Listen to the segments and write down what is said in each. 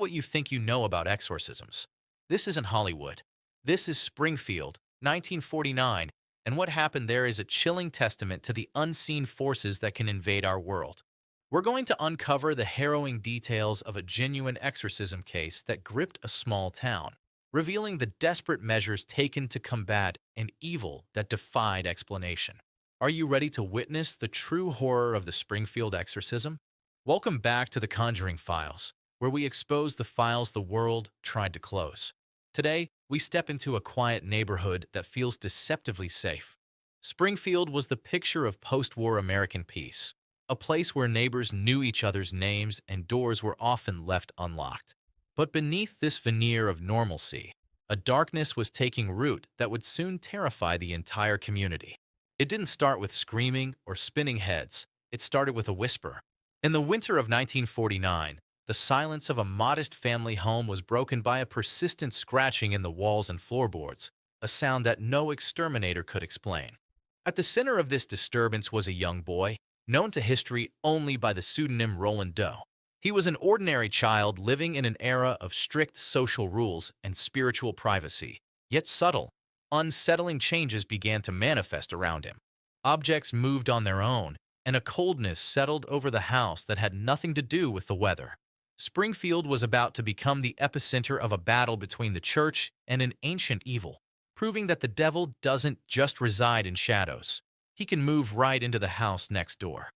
what you think you know about exorcisms. This isn't Hollywood. This is Springfield, 1949, and what happened there is a chilling testament to the unseen forces that can invade our world. We're going to uncover the harrowing details of a genuine exorcism case that gripped a small town, revealing the desperate measures taken to combat an evil that defied explanation. Are you ready to witness the true horror of the Springfield Exorcism? Welcome back to the Conjuring Files, where we expose the files the world tried to close. Today, we step into a quiet neighborhood that feels deceptively safe. Springfield was the picture of post-war American peace, a place where neighbors knew each other's names and doors were often left unlocked. But beneath this veneer of normalcy, a darkness was taking root that would soon terrify the entire community. It didn't start with screaming or spinning heads. It started with a whisper. In the winter of 1949, the silence of a modest family home was broken by a persistent scratching in the walls and floorboards, a sound that no exterminator could explain. At the center of this disturbance was a young boy, known to history only by the pseudonym Roland Doe. He was an ordinary child living in an era of strict social rules and spiritual privacy, yet subtle, unsettling changes began to manifest around him. Objects moved on their own, and a coldness settled over the house that had nothing to do with the weather. Springfield was about to become the epicenter of a battle between the church and an ancient evil, proving that the devil doesn't just reside in shadows. He can move right into the house next door.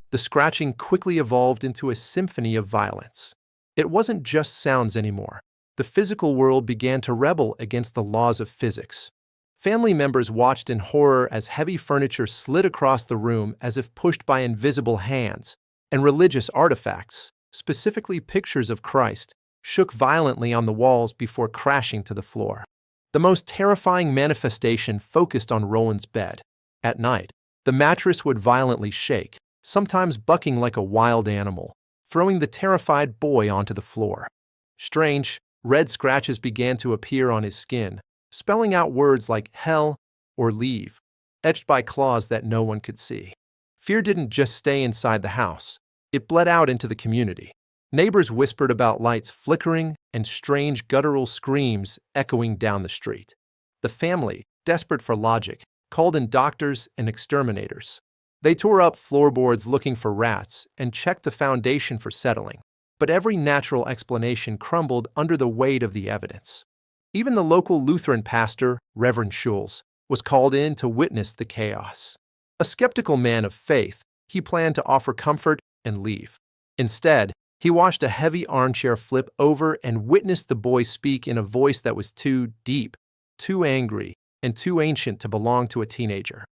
The scratching quickly evolved into a symphony of violence. It wasn't just sounds anymore. The physical world began to rebel against the laws of physics. Family members watched in horror as heavy furniture slid across the room as if pushed by invisible hands, and religious artifacts, specifically pictures of Christ, shook violently on the walls before crashing to the floor. The most terrifying manifestation focused on Roland's bed. At night, the mattress would violently shake, sometimes bucking like a wild animal, throwing the terrified boy onto the floor. Strange, red scratches began to appear on his skin, spelling out words like hell or leave, etched by claws that no one could see. Fear didn't just stay inside the house. It bled out into the community. Neighbors whispered about lights flickering and strange guttural screams echoing down the street. The family, desperate for logic, called in doctors and exterminators. They tore up floorboards looking for rats and checked the foundation for settling, but every natural explanation crumbled under the weight of the evidence. Even the local Lutheran pastor, Reverend Schulz, was called in to witness the chaos. A skeptical man of faith, he planned to offer comfort and leave. Instead, he watched a heavy armchair flip over and witnessed the boy speak in a voice that was too deep, too angry, and too ancient to belong to a teenager.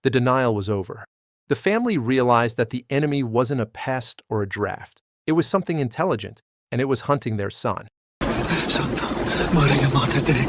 The denial was over. The family realized that the enemy wasn't a pest or a draft. It was something intelligent, and it was hunting their son. Santa Maria Mater Dei,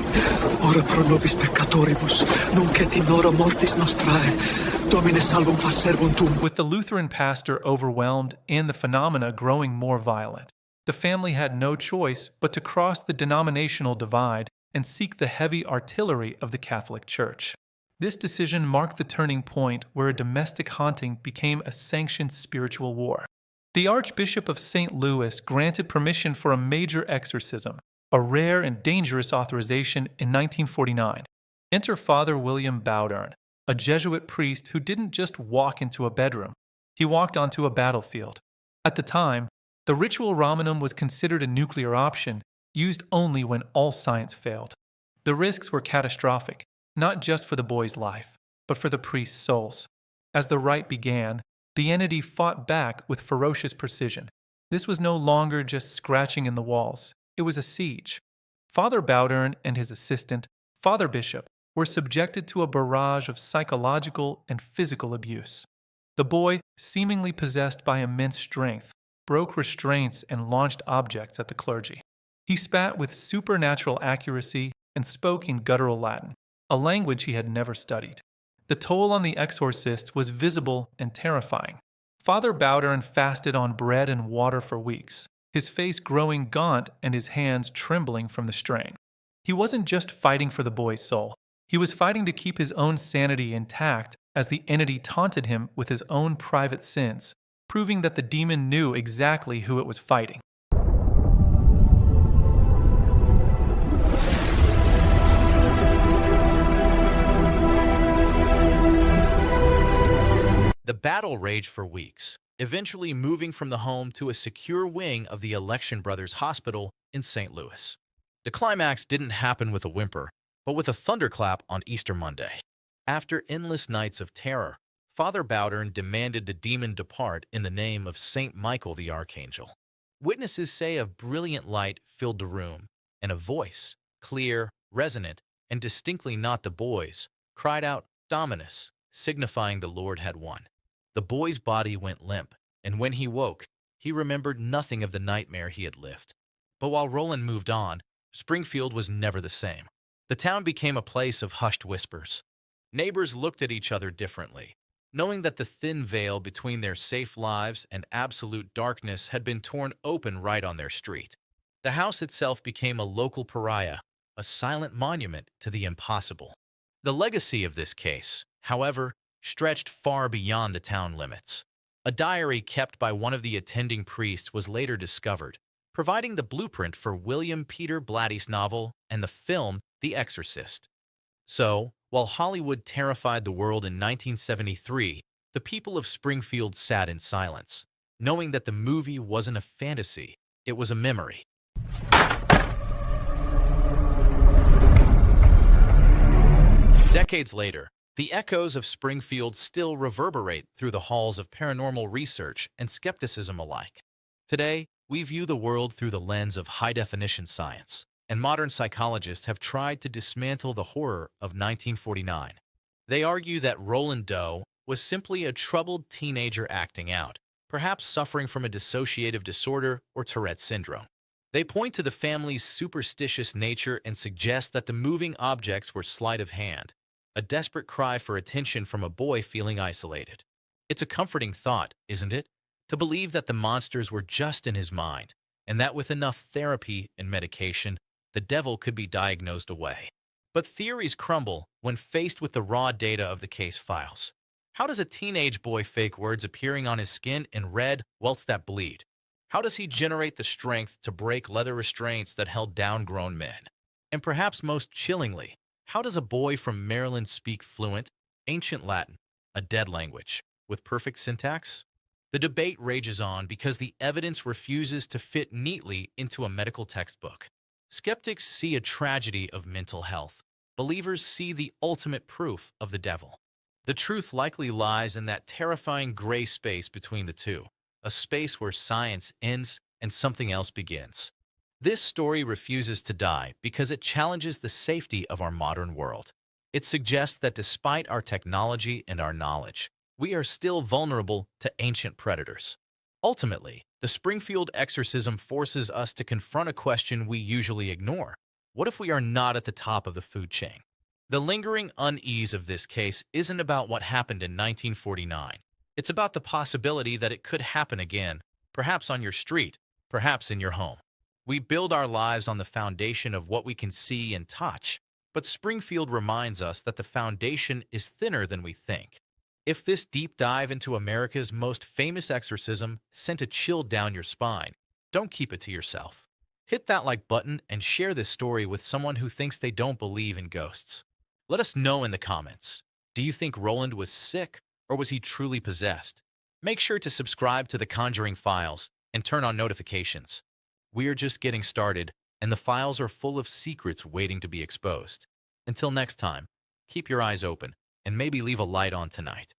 ora pro nobis peccatoribus, nunc et in hora mortis nostrae, Domine salvum fas servum tuum. With the Lutheran pastor overwhelmed and the phenomena growing more violent, the family had no choice but to cross the denominational divide and seek the heavy artillery of the Catholic Church. This decision marked the turning point where a domestic haunting became a sanctioned spiritual war. The Archbishop of St. Louis granted permission for a major exorcism, a rare and dangerous authorization in 1949. Enter Father William Bowdern, a Jesuit priest who didn't just walk into a bedroom. He walked onto a battlefield. At the time, the ritual Romanum was considered a nuclear option, used only when all science failed. The risks were catastrophic, not just for the boy's life, but for the priest's souls. As the rite began, the entity fought back with ferocious precision. This was no longer just scratching in the walls. It was a siege. Father Bowdern and his assistant, Father Bishop, were subjected to a barrage of psychological and physical abuse. The boy, seemingly possessed by immense strength, broke restraints and launched objects at the clergy. He spat with supernatural accuracy and spoke in guttural Latin, a language he had never studied. The toll on the exorcist was visible and terrifying. Father Bowdern fasted on bread and water for weeks, his face growing gaunt and his hands trembling from the strain. He wasn't just fighting for the boy's soul. He was fighting to keep his own sanity intact as the entity taunted him with his own private sins, proving that the demon knew exactly who it was fighting. The battle raged for weeks, eventually moving from the home to a secure wing of the Election Brothers Hospital in St. Louis. The climax didn't happen with a whimper, but with a thunderclap on Easter Monday. After endless nights of terror, Father Bowdern demanded the demon depart in the name of Saint Michael the Archangel. Witnesses say a brilliant light filled the room, and a voice, clear, resonant, and distinctly not the boy's, cried out, "Dominus," signifying the Lord had won. The boy's body went limp, and when he woke, he remembered nothing of the nightmare he had lived. But while Roland moved on, Springfield was never the same. The town became a place of hushed whispers. Neighbors looked at each other differently, knowing that the thin veil between their safe lives and absolute darkness had been torn open right on their street. The house itself became a local pariah, a silent monument to the impossible. The legacy of this case, however, stretched far beyond the town limits. A diary kept by one of the attending priests was later discovered, providing the blueprint for William Peter Blatty's novel and the film The Exorcist. So, while Hollywood terrified the world in 1973, the people of Springfield sat in silence, knowing that the movie wasn't a fantasy, it was a memory. Decades later, the echoes of Springfield still reverberate through the halls of paranormal research and skepticism alike. Today, we view the world through the lens of high-definition science, and modern psychologists have tried to dismantle the horror of 1949. They argue that Roland Doe was simply a troubled teenager acting out, perhaps suffering from a dissociative disorder or Tourette's syndrome. They point to the family's superstitious nature and suggest that the moving objects were sleight of hand, a desperate cry for attention from a boy feeling isolated. It's a comforting thought, isn't it? To believe that the monsters were just in his mind, and that with enough therapy and medication, the devil could be diagnosed away. But theories crumble when faced with the raw data of the case files. How does a teenage boy fake words appearing on his skin in red welts that bleed? How does he generate the strength to break leather restraints that held down grown men? And perhaps most chillingly, how does a boy from Maryland speak fluent, ancient Latin, a dead language, with perfect syntax? The debate rages on because the evidence refuses to fit neatly into a medical textbook. Skeptics see a tragedy of mental health. Believers see the ultimate proof of the devil. The truth likely lies in that terrifying gray space between the two, a space where science ends and something else begins. This story refuses to die because it challenges the safety of our modern world. It suggests that despite our technology and our knowledge, we are still vulnerable to ancient predators. Ultimately, the Springfield Exorcism forces us to confront a question we usually ignore. What if we are not at the top of the food chain? The lingering unease of this case isn't about what happened in 1949. It's about the possibility that it could happen again, perhaps on your street, perhaps in your home. We build our lives on the foundation of what we can see and touch, but Springfield reminds us that the foundation is thinner than we think. If this deep dive into America's most famous exorcism sent a chill down your spine, don't keep it to yourself. Hit that like button and share this story with someone who thinks they don't believe in ghosts. Let us know in the comments. Do you think Roland was sick, or was he truly possessed? Make sure to subscribe to the Conjuring Files and turn on notifications. We are just getting started, and the files are full of secrets waiting to be exposed. Until next time, keep your eyes open and maybe leave a light on tonight.